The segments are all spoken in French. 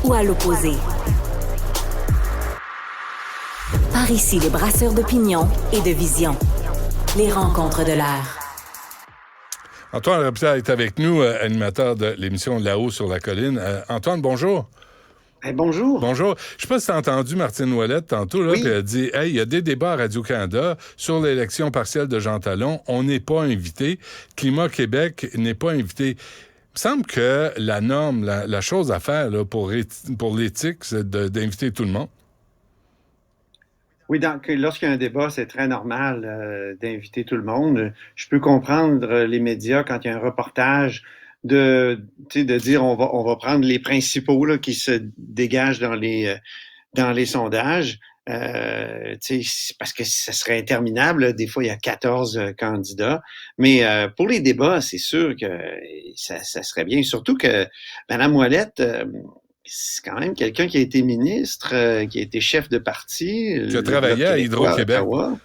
ou à l'opposé. Par ici, les brasseurs d'opinion et de vision. Les rencontres de l'air. Antoine Robitaille est avec nous, animateur de l'émission Là-haut sur la colline. Antoine, bonjour. Bonjour. Bonjour. Je sais pas si tu as entendu Martine Ouellette tantôt, là, puis elle a dit « Hey, il y a des débats à Radio-Canada sur l'élection partielle de Jean Talon. On n'est pas invité. Climat Québec n'est pas invité. » Il me semble que la norme, la chose à faire là, pour l'éthique, c'est d'inviter tout le monde. Oui, donc lorsqu'il y a un débat, c'est très normal d'inviter tout le monde. Je peux comprendre les médias quand il y a un reportage de dire on va prendre les principaux là, qui se dégagent dans les sondages. Parce que ça serait interminable. Là. Des fois, il y a 14 candidats. Mais pour les débats, c'est sûr que ça serait bien. Surtout que Mme Ouellette, c'est quand même quelqu'un qui a été ministre, qui a été chef de parti. Qui a travaillé à Hydro-Québec. Ottawa,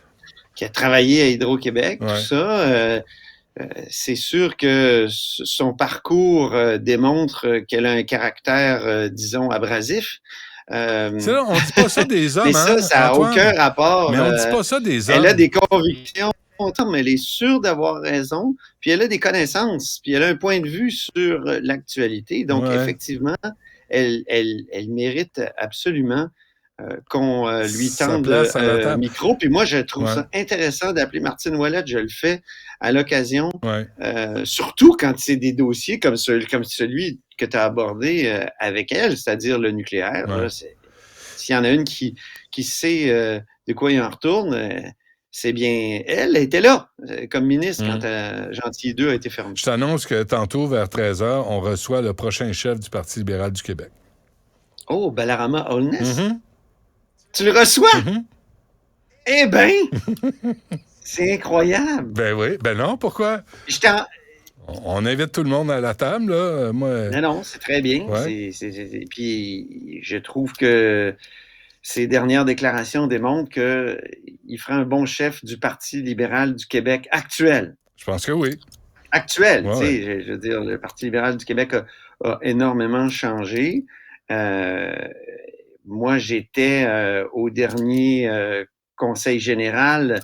qui a travaillé à Hydro-Québec, tout ça. C'est sûr que son parcours démontre qu'elle a un caractère, disons, abrasif. C'est là, on dit pas ça des hommes, mais ça n'a aucun rapport. Mais on dit pas ça des hommes. Elle a des convictions, mais elle est sûre d'avoir raison, puis elle a des connaissances, puis elle a un point de vue sur l'actualité. Donc, effectivement, elle mérite absolument qu'on lui tende le micro. Puis moi, je trouve ça intéressant d'appeler Martine Ouellette. Je le fais à l'occasion, surtout quand c'est des dossiers comme celui que tu as abordé avec elle, c'est-à-dire le nucléaire. Là, s'il y en a une qui sait de quoi il en retourne, c'est bien elle. Elle était là comme ministre quand Gentilly 2 a été fermé. Je t'annonce que tantôt, vers 13h, on reçoit le prochain chef du Parti libéral du Québec. Oh, Balarama Holness. Tu le reçois? Eh bien, c'est incroyable. Ben oui, ben non, pourquoi? On invite tout le monde à la table, là. Moi... Non, c'est très bien. Puis je trouve que ses dernières déclarations démontrent qu'il ferait un bon chef du Parti libéral du Québec actuel. Je pense que oui. Actuel, tu sais, je veux dire, le Parti libéral du Québec a énormément changé. Moi, j'étais au dernier conseil général,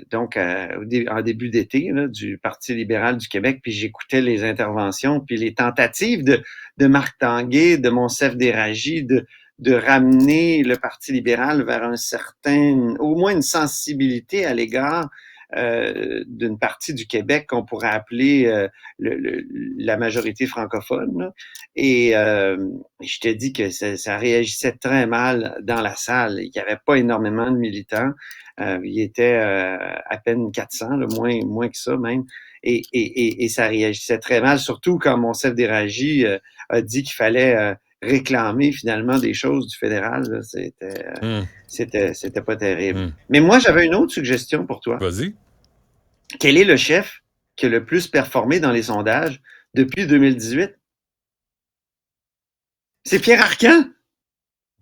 donc en début d'été, là, du Parti libéral du Québec, puis j'écoutais les interventions, puis les tentatives de Marc Tanguay, de Monsef Déragi, de ramener le Parti libéral vers au moins une sensibilité à l'égard d'une partie du Québec qu'on pourrait appeler la majorité francophone. Là. Et je te dis que ça réagissait très mal dans la salle. Il n'y avait pas énormément de militants. Il était à peine 400, là, moins que ça même. Et ça réagissait très mal, surtout quand Monsef Déragi a dit qu'il fallait réclamer finalement des choses du fédéral. Là. C'était pas terrible. Mais moi, j'avais une autre suggestion pour toi. Vas-y. Quel est le chef qui a le plus performé dans les sondages depuis 2018? C'est Pierre Arcan.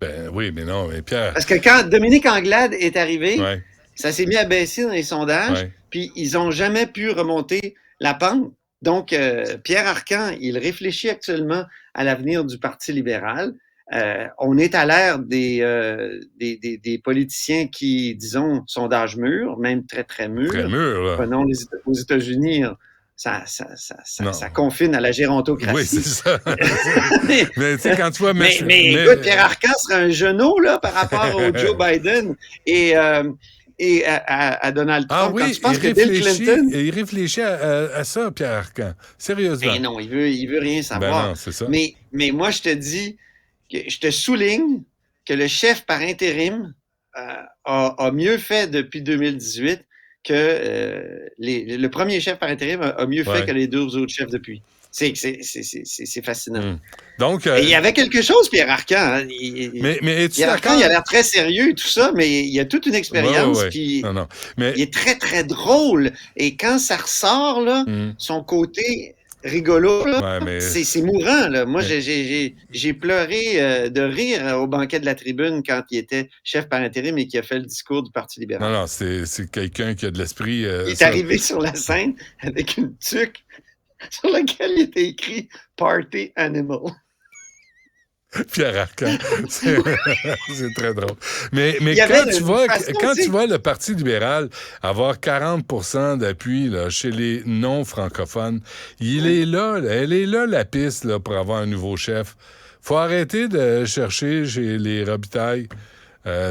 Ben oui, mais non, mais Pierre... Parce que quand Dominique Anglade est arrivé, ça s'est mis à baisser dans les sondages, puis ils n'ont jamais pu remonter la pente. Donc, Pierre Arcan, il réfléchit actuellement à l'avenir du Parti libéral. On est à l'ère des politiciens qui, disons, sont d'âge mur, même très, très mûrs. Très mûrs, là. Prenons aux États-Unis, ça confine à la gérontocratie. Oui, c'est ça. mais tu sais, quand tu vois... Mais écoute, Pierre Arcan serait un genou, là, par rapport au Joe Biden et à Donald Trump. Ah oui, quand tu penses que Bill Clinton... il réfléchit à ça, Pierre Arcan. Sérieusement. Mais non, il veut rien savoir. Ben non, c'est ça. Mais moi, je te dis, je te souligne que le chef par intérim a mieux fait depuis 2018 que le premier chef par intérim a mieux fait que les deux autres chefs depuis. C'est fascinant. Donc, et il y avait quelque chose, Pierre Arcan. Hein. Pierre Arcan, il a l'air très sérieux et tout ça, mais il a toute une expérience. Puis Mais... il est très, très drôle. Et quand ça ressort, là, son côté rigolo, là, c'est mourant. Là. Moi, j'ai pleuré de rire au banquet de la Tribune quand il était chef par intérim et qui a fait le discours du Parti libéral. Non, c'est quelqu'un qui a de l'esprit... il est arrivé sur la scène avec une tuque sur laquelle il était écrit « Party Animal ». Pierre Arcan. C'est très drôle. Mais quand tu vois le Parti libéral avoir 40% d'appui là, chez les non-francophones, elle est là la piste là, pour avoir un nouveau chef. Faut arrêter de chercher chez les Robitaille.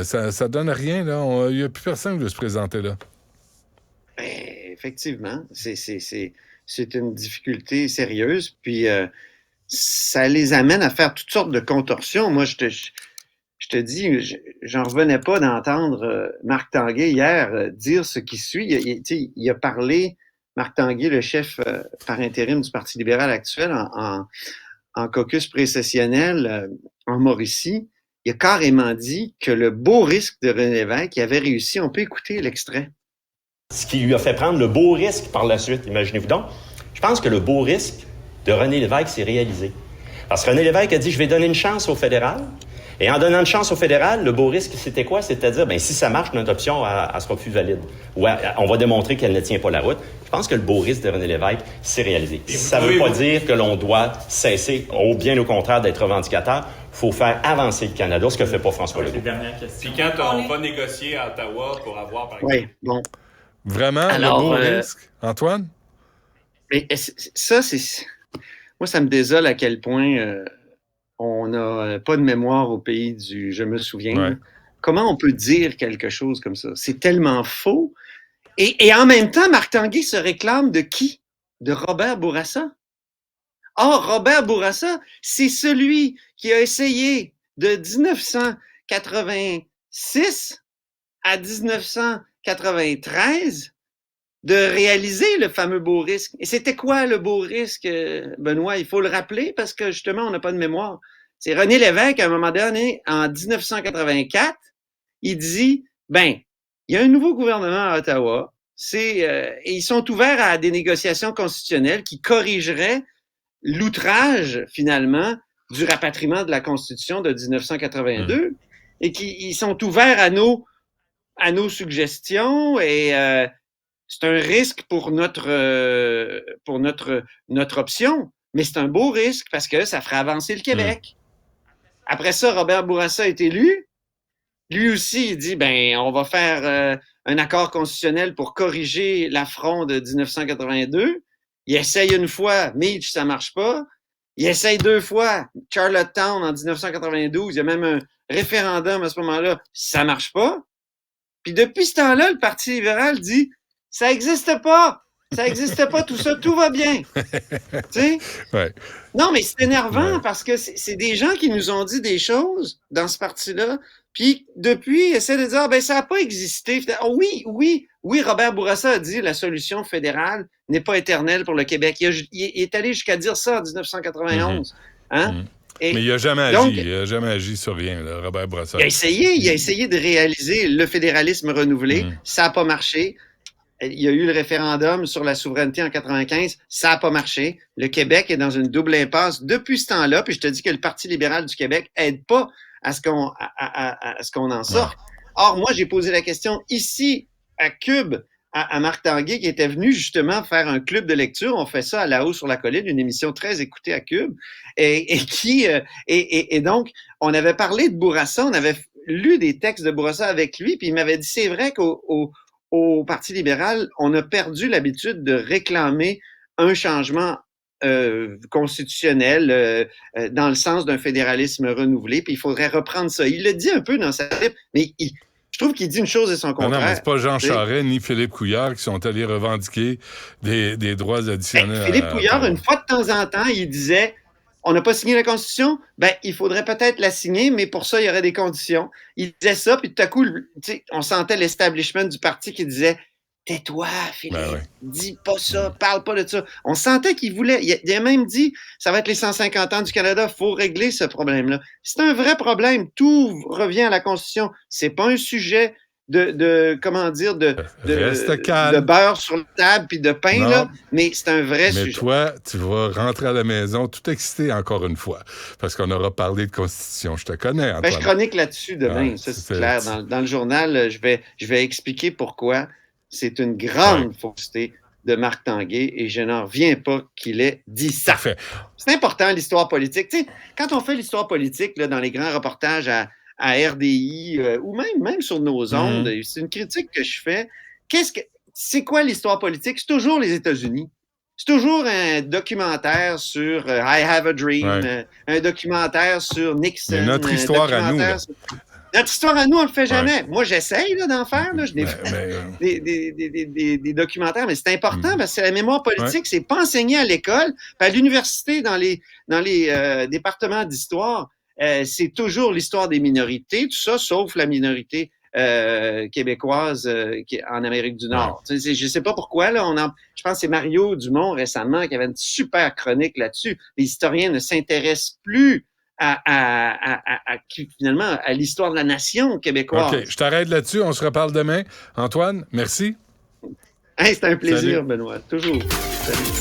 Ça donne rien, là. Il n'y a plus personne qui veut se présenter là. Effectivement. C'est une difficulté sérieuse. Puis ça les amène à faire toutes sortes de contorsions. Moi, je te dis, j'en revenais pas d'entendre Marc Tanguay hier dire ce qui suit. Il a parlé, Marc Tanguay, le chef par intérim du Parti libéral actuel, en caucus précessionnel en Mauricie. Il a carrément dit que le beau risque de René Lévesque, il avait réussi. On peut écouter l'extrait. Ce qui lui a fait prendre le beau risque par la suite, imaginez-vous donc. Je pense que le beau risque de René Lévesque s'est réalisé. Parce que René Lévesque a dit, je vais donner une chance au fédéral. Et en donnant une chance au fédéral, le beau risque, c'était quoi? C'est-à-dire, si ça marche, notre option, elle sera plus valide. Ou on va démontrer qu'elle ne tient pas la route. Je pense que le beau risque de René Lévesque s'est réalisé. Ça ne veut pas dire que l'on doit cesser, bien au contraire, d'être revendicateur. Il faut faire avancer le Canada, ce que ne fait pas François Legault. Dernière question. Puis quand on va négocier à Ottawa pour avoir, par exemple... Oui, bon. Vraiment, alors, le beau risque? Antoine? Mais ça, c'est... Moi, ça me désole à quel point on n'a pas de mémoire au pays du « je me souviens ». Ouais. Comment on peut dire quelque chose comme ça? C'est tellement faux. Et en même temps, Marc Tanguay se réclame de qui? De Robert Bourassa. Or, Robert Bourassa, c'est celui qui a essayé de 1986 à 1993 de réaliser le fameux beau risque. Et c'était quoi le beau risque, Benoît? Il faut le rappeler parce que justement, on n'a pas de mémoire. C'est René Lévesque, à un moment donné, en 1984, il dit, il y a un nouveau gouvernement à Ottawa, et ils sont ouverts à des négociations constitutionnelles qui corrigeraient l'outrage, finalement, du rapatriement de la Constitution de 1982, et ils sont ouverts à nos suggestions, et c'est un risque pour notre option, mais c'est un beau risque parce que ça ferait avancer le Québec. Après ça, Robert Bourassa est élu. Lui aussi, il dit, on va faire un accord constitutionnel pour corriger l'affront de 1982. Il essaye une fois, Meach, ça marche pas. Il essaye 2 fois, Charlottetown en 1992. Il y a même un référendum à ce moment-là, ça marche pas. Puis depuis ce temps-là, le Parti libéral dit, ça n'existe pas. Ça n'existe pas, tout ça, tout va bien. Tu sais? Ouais. Non, mais c'est énervant parce que c'est des gens qui nous ont dit des choses dans ce parti-là, puis depuis, ils essaient de dire, ça n'a pas existé. Oui, Robert Bourassa a dit la solution fédérale n'est pas éternelle pour le Québec. Il est allé jusqu'à dire ça en 1991. Hein? Mais il n'a jamais agi. Il n'a jamais agi sur rien, là, Robert Bourassa. Il a essayé de réaliser le fédéralisme renouvelé. Ça n'a pas marché. Il y a eu le référendum sur la souveraineté en 95, ça n'a pas marché. Le Québec est dans une double impasse depuis ce temps-là, puis je te dis que le Parti libéral du Québec aide pas à ce qu'on en sorte. Or, moi, j'ai posé la question ici, à Cube, à Marc Tanguay, qui était venu justement faire un club de lecture. On fait ça à La Haut sur la Colline, une émission très écoutée à Cube, et donc, on avait parlé de Bourassa, on avait lu des textes de Bourassa avec lui, puis il m'avait dit, c'est vrai qu'au Parti libéral, on a perdu l'habitude de réclamer un changement constitutionnel dans le sens d'un fédéralisme renouvelé, puis il faudrait reprendre ça. Il le dit un peu dans sa lettre, mais je trouve qu'il dit une chose et son contraire. Non, mais c'est pas Jean Charest ni Philippe Couillard qui sont allés revendiquer des droits additionnels. Philippe Couillard, une fois de temps en temps, il disait... On n'a pas signé la Constitution, il faudrait peut-être la signer, mais pour ça, il y aurait des conditions. Il disait ça, puis tout à coup, on sentait l'establishment du parti qui disait « Tais-toi, Philippe, dis pas ça, parle pas de ça. » On sentait qu'il voulait, il a même dit « Ça va être les 150 ans du Canada, il faut régler ce problème-là. » C'est un vrai problème, tout revient à la Constitution. C'est pas un sujet de beurre sur la table puis de pain, là, mais c'est un vrai sujet. Mais toi, tu vas rentrer à la maison tout excité encore une fois, parce qu'on aura parlé de Constitution. Je te connais, Antoine. Je chronique là-dessus demain, ça c'est clair. Dans le journal, je vais expliquer pourquoi c'est une grande fausseté de Marc Tanguay et je n'en reviens pas qu'il ait dit ça. Parfait. C'est important, l'histoire politique. Tu sais, quand on fait l'histoire politique là, dans les grands reportages à RDI ou même sur nos ondes, c'est une critique que je fais. C'est quoi l'histoire politique? C'est toujours les États-Unis. C'est toujours un documentaire sur I Have a Dream, un documentaire sur Nixon. Mais notre histoire à nous. Notre histoire à nous, on le fait jamais. Moi, j'essaye d'en faire. Là. Je n'ai fait des documentaires, mais c'est important parce que c'est la mémoire politique. C'est pas enseigné à l'école. À l'université, dans les départements d'histoire, c'est toujours l'histoire des minorités, tout ça, sauf la minorité québécoise en Amérique du Nord. Je ne sais pas pourquoi. Là, je pense que c'est Mario Dumont récemment qui avait une super chronique là-dessus. Les historiens ne s'intéressent plus finalement à l'histoire de la nation québécoise. OK, je t'arrête là-dessus. On se reparle demain. Antoine, merci. Hey, c'était un plaisir, Salut. Benoît. Toujours. Salut.